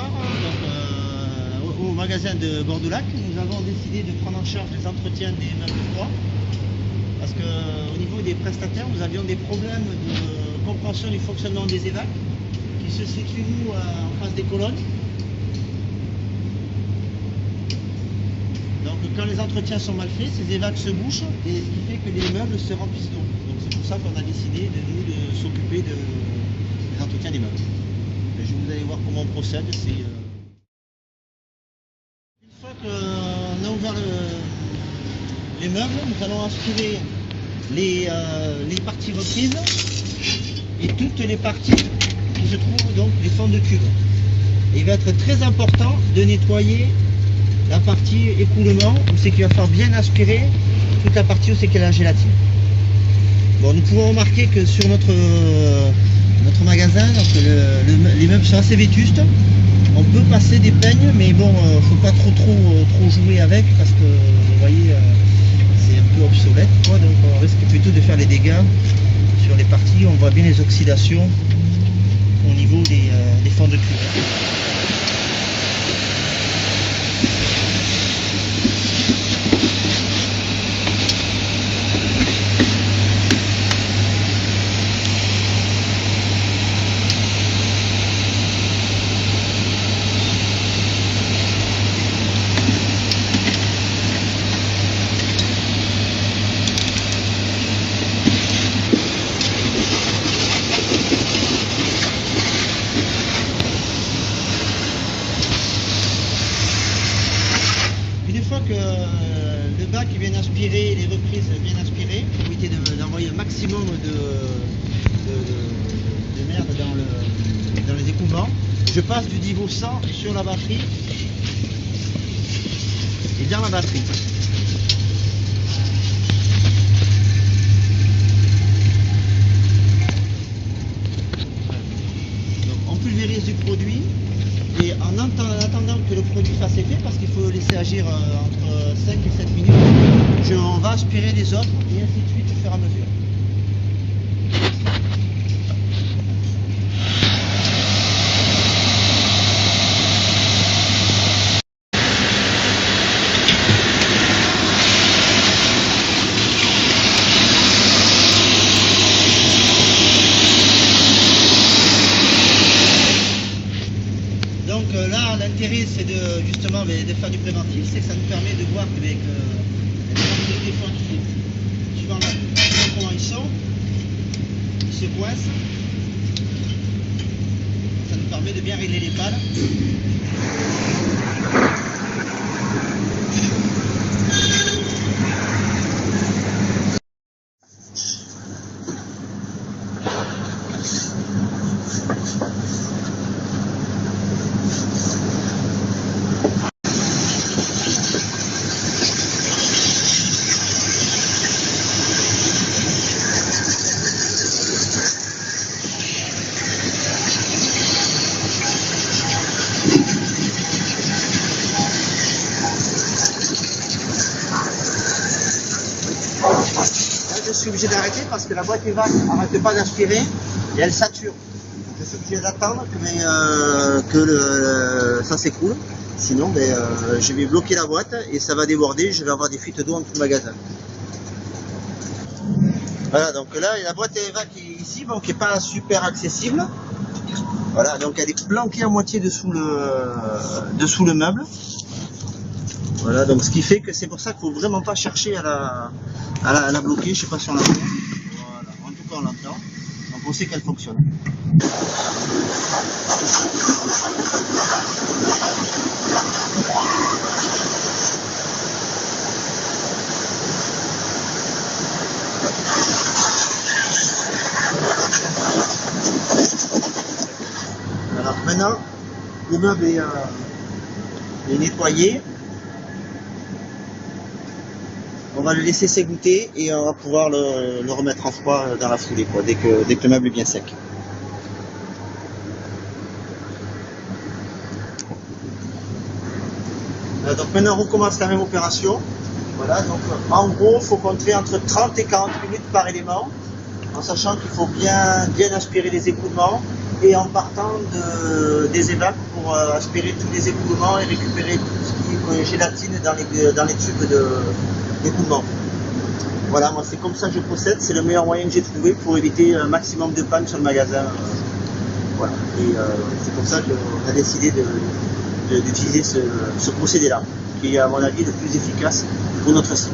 soir, au magasin de Bordeaux-Lac, nous avons décidé de prendre en charge les entretiens des meubles froids. Parce qu'au niveau des prestataires, nous avions des problèmes de compréhension du fonctionnement des évacs qui se situent nous en face des colonnes. Donc quand les entretiens sont mal faits, ces évacs se bouchent et ce qui fait que les meubles se remplissent d'eau. Donc c'est pour ça qu'on a décidé de s'occuper des entretiens des meubles. Et vous allez voir comment on procède. Une fois qu'on a ouvert les meubles, nous allons aspirer les parties reprises et toutes les parties qui se trouvent donc les fonds de cube. Et il va être très important de nettoyer la partie écoulement où c'est qu'il va falloir bien aspirer toute la partie où c'est qu'il y a la gélatine. Bon, nous pouvons remarquer que sur notre magasin, donc les meubles sont assez vétustes. On peut passer des peignes, mais bon, faut pas trop jouer avec parce que vous voyez, c'est un peu obsolète, quoi, donc on risque plutôt de faire les dégâts sur les parties. On voit bien les oxydations au niveau des fonds de cube. Une fois que le bac est bien aspiré, les reprises bien aspirées, pour éviter d'envoyer un maximum de merde dans les écoulements, je passe du niveau 100 sur la batterie et dans la batterie. Donc on pulvérise du produit. Et en attendant que le produit fasse effet, parce qu'il faut laisser agir entre 5 et 7 minutes, on va aspirer les autres et ainsi de suite au fur et à mesure. Donc là, l'intérêt, c'est justement de faire du préventif, c'est que ça nous permet de voir qu'avec des fois suivant comment ils sont, ils se coincent. Ça nous permet de bien régler les pales. Je suis obligé d'arrêter parce que la boîte évac n'arrête pas d'aspirer et elle sature. Je suis obligé d'attendre que ça s'écoule. Sinon, je vais bloquer la boîte et ça va déborder. Je vais avoir des fuites d'eau en tout le magasin. Voilà, donc là, la boîte évac est ici, bon, qui n'est pas super accessible. Voilà, donc elle est planquée à moitié dessous le meuble. Voilà, donc ce qui fait que c'est pour ça qu'il ne faut vraiment pas chercher à la bloquer. Je ne sais pas si on l'entend. Voilà, en tout cas on l'entend. Donc on sait qu'elle fonctionne. Alors maintenant, le meuble est nettoyé. On va le laisser s'égoutter et on va pouvoir le remettre en froid dans la foulée, quoi, dès que le meuble est bien sec. Donc maintenant on recommence la même opération. Voilà, donc en gros il faut compter entre 30 et 40 minutes par élément, en sachant qu'il faut bien aspirer les écoulements et en partant des évacs pour aspirer tous les écoulements et récupérer tout ce qui est gélatine dans les tubes d'écoulement. Voilà, moi c'est comme ça que je procède, c'est le meilleur moyen que j'ai trouvé pour éviter un maximum de panne sur le magasin. Voilà, et c'est pour ça qu'on a décidé d'utiliser ce procédé-là, qui est à mon avis le plus efficace pour notre site.